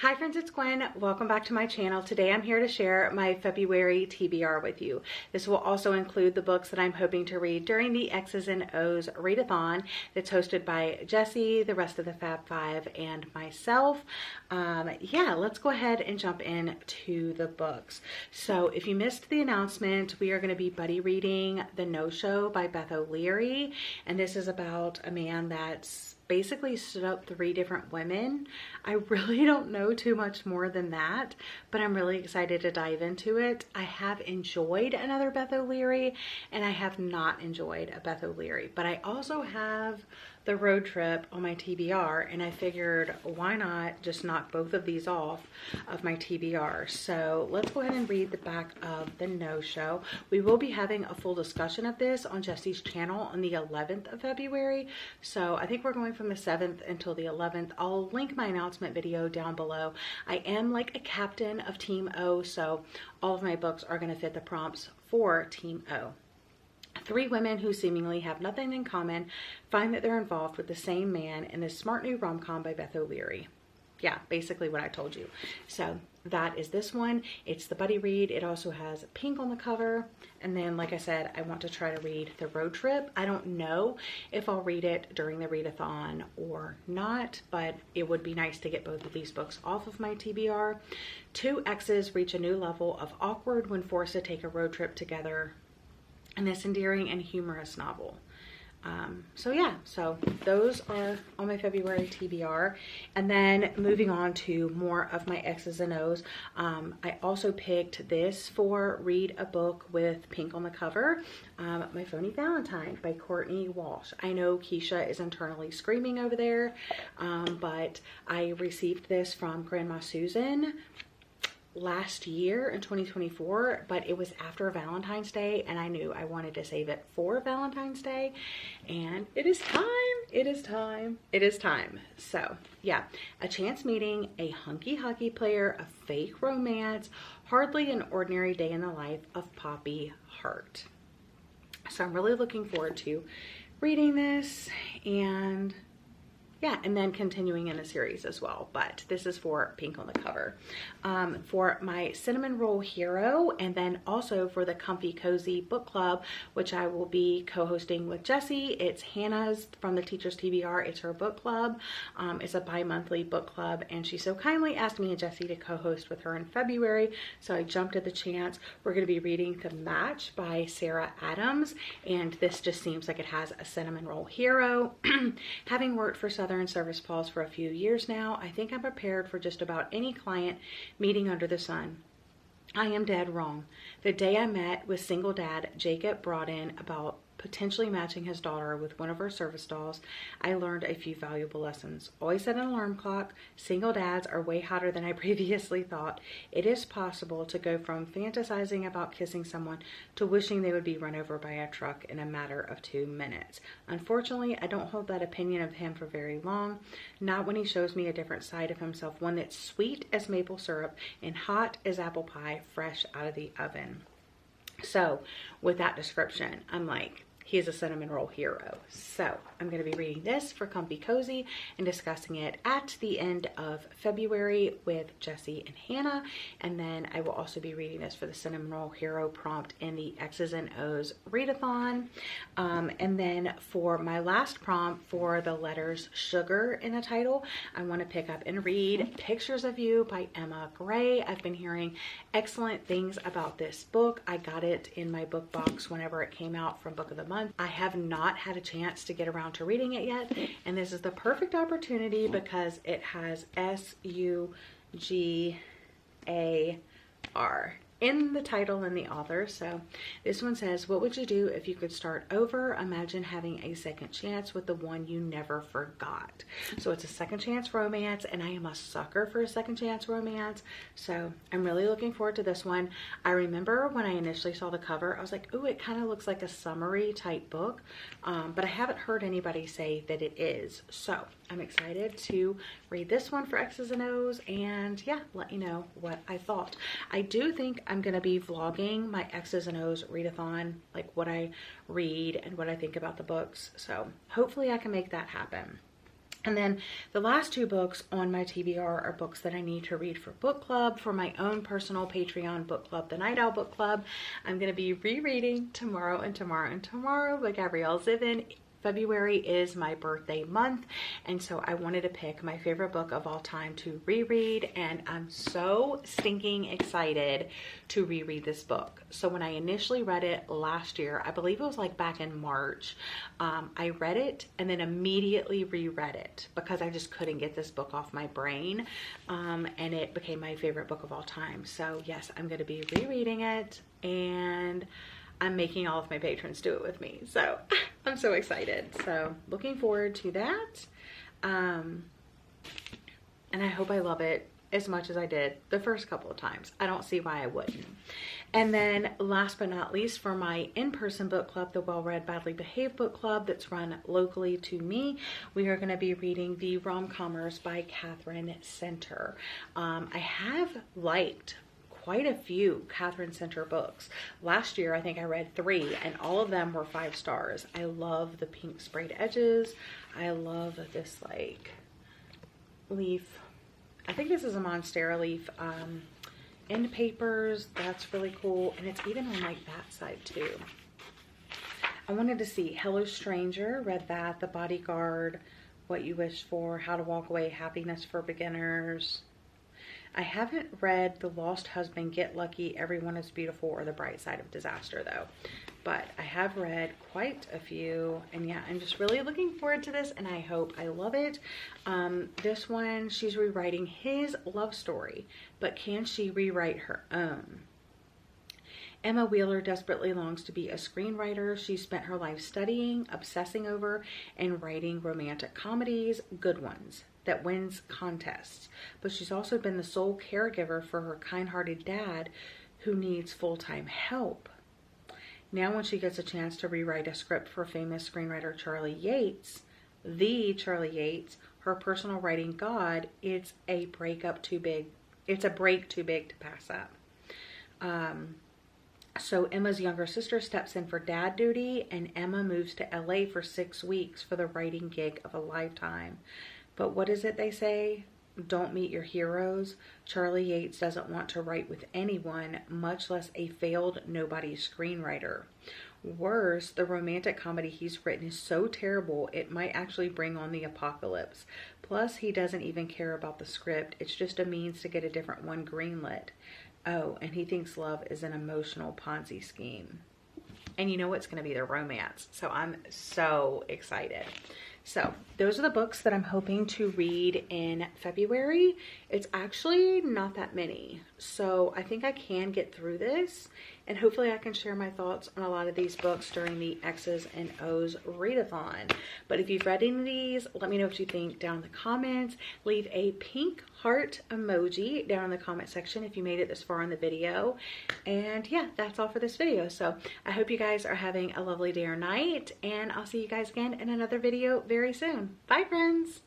Hi friends, it's Gwen. Welcome back to my channel. Today I'm here to share my February TBR with you. This will also include the books that I'm hoping to read during the X's and O's readathon that's hosted by Jessie, the rest of the Fab Five, and myself. Yeah, let's go ahead and jump into the books. So if you missed the announcement, we are going to be buddy reading The No-Show by Beth O'Leary, and this is about a man that's basically stood up 3 different women. I really don't know too much more than that, but I'm really excited to dive into it. I have enjoyed another Beth O'Leary and I have not enjoyed a Beth O'Leary, but I also have the road trip on my TBR, and I figured why not just knock both of these off of my TBR. So let's go ahead and read the back of The No-Show. We will be having a full discussion of this on Jessie's channel on the 11th of February. So I think we're going from the 7th until the 11th. I'll link my announcement video down below. I am like a captain of Team O, so all of my books are going to fit the prompts for Team O. 3 women who seemingly have nothing in common find that they're involved with the same man in this smart new rom-com by Beth O'Leary. Yeah, basically what I told you. So that is this one. It's the buddy read. It also has pink on the cover. And then, like I said, I want to try to read The Road Trip. I don't know if I'll read it during the readathon or not, but it would be nice to get both of these books off of my TBR. 2 exes reach a new level of awkward when forced to take a road trip together in this endearing and humorous novel. So yeah, so those are on my February TBR. And then moving on to more of my X's and O's, I also picked this for Read a Book with Pink on the Cover, My Phony Valentine by Courtney Walsh. I know Keisha is internally screaming over there, but I received this from Grandma Susan last year in 2024, but it was after Valentine's Day and I knew I wanted to save it for Valentine's Day, and it is time. It is time. It is time. So yeah, a chance meeting, a hunky hockey player, a fake romance, hardly an ordinary day in the life of Poppy Hart. So I'm really looking forward to reading this, and yeah, and then continuing in the series as well, but this is for Pink on the Cover. For my Cinnamon Roll Hero, and then also for the Comfy Cozy Book Club, which I will be co-hosting with Jessie. It's Hannah's from the Teacher's TBR. It's her book club. It's a bi-monthly book club, and she so kindly asked me and Jessie to co-host with her in February, so I jumped at the chance. We're going to be reading The Match by Sarah Adams, and this just seems like it has a Cinnamon Roll Hero. Having worked for Southern Service Paws for a few years now, I think I'm prepared for just about any client meeting under the sun. I am dead wrong. The day I met with single dad Jacob brought in about potentially matching his daughter with one of our service dolls, I learned a few valuable lessons. Always set an alarm clock. Single dads are way hotter than I previously thought. It is possible to go from fantasizing about kissing someone to wishing they would be run over by a truck in a matter of 2 minutes. Unfortunately, I don't hold that opinion of him for very long. Not when he shows me a different side of himself, one that's sweet as maple syrup and hot as apple pie fresh out of the oven. So with that description, I'm like, he is a cinnamon roll hero. So I'm going to be reading this for Comfy Cozy and discussing it at the end of February with Jessie and Hannah. And then I will also be reading this for the cinnamon roll hero prompt in the X's and O's readathon. And then for my last prompt for the letters sugar in the title, I want to pick up and read Pictures of You by Emma Gray. I've been hearing excellent things about this book. I got it in my book box whenever it came out from Book of the Month. I have not had a chance to get around to reading it yet, and this is the perfect opportunity because it has 𝒎𝒑𝒏𝒌𝒔 in the title and the author. So this one says, what would you do if you could start over? Imagine having a second chance with the one you never forgot. So it's a second chance romance, and I am a sucker for a second chance romance. So I'm really looking forward to this one. I remember when I initially saw the cover, I was like, ooh, it kind of looks like a summary type book, but I haven't heard anybody say that it is. So I'm excited to read this one for X's and O's, and yeah, let you know what I thought. I do think I'm going to be vlogging my X's and O's readathon, like what I read and what I think about the books. So hopefully I can make that happen. And then the last two books on my TBR are books that I need to read for book club, for my own personal Patreon book club, the Night Owl Book Club. I'm going to be rereading Tomorrow and Tomorrow and Tomorrow by 𝒂💊💏💂. February is my birthday month, and so I wanted to pick my favorite book of all time to reread, and I'm so stinking excited to reread this book. So when I initially read it last year, I believe it was like back in March, I read it and then immediately reread it because I just couldn't get this book off my brain, and it became my favorite book of all time. So yes, I'm going to be rereading it, and I'm making all of my patrons do it with me. So I'm so excited. So looking forward to that. And I hope I love it as much as I did the first couple of times. I don't see why I wouldn't. And then last but not least, for my in-person book club, the Well Read Badly Behaved book club that's run locally to me, we are going to be reading the Rom-Commers by Catherine Center. I have liked quite a few Catherine Center books. Last year, I think I read 3, and all of them were 5 stars. I love the pink sprayed edges. I love this like leaf. I think this is a Monstera leaf end papers. That's really cool, and it's even on like that side too. I wanted to see Hello Stranger, read that. The Bodyguard, What You Wish For, How to Walk Away, Happiness for Beginners. I haven't read The Lost Husband, Get Lucky, Everyone is Beautiful, or The Bright Side of Disaster though. But I have read quite a few, and yeah, I'm just really looking forward to this, and I hope I love it. This one, she's rewriting his love story, but can she rewrite her own? Emma Wheeler desperately longs to be a screenwriter. She spent her life studying, obsessing over, and writing romantic comedies, good ones, that wins contests. But she's also been the sole caregiver for her kind-hearted dad who needs full-time help. Now when she gets a chance to rewrite a script for famous screenwriter Charlie Yates, the Charlie Yates, her personal writing god, it's a break too big to pass up. So Emma's younger sister steps in for dad duty, and Emma moves to LA for 6 weeks for the writing gig of a lifetime. But what is it they say? Don't meet your heroes. Charlie Yates doesn't want to write with anyone, much less a failed nobody screenwriter. Worse, the romantic comedy he's written is so terrible it might actually bring on the apocalypse. Plus, he doesn't even care about the script. It's just a means to get a different one greenlit. Oh, and he thinks love is an emotional Ponzi scheme. And you know what's going to be their romance. So I'm so excited. So those are the books that I'm hoping to read in February. It's actually not that many. So I think I can get through this, and hopefully I can share my thoughts on a lot of these books during the X's and O's readathon. But if you've read any of these, let me know what you think down in the comments. Leave a pink heart emoji down in the comment section if you made it this far in the video. And yeah, that's all for this video. So I hope you guys are having a lovely day or night, and I'll see you guys again in another video very soon. Bye, friends.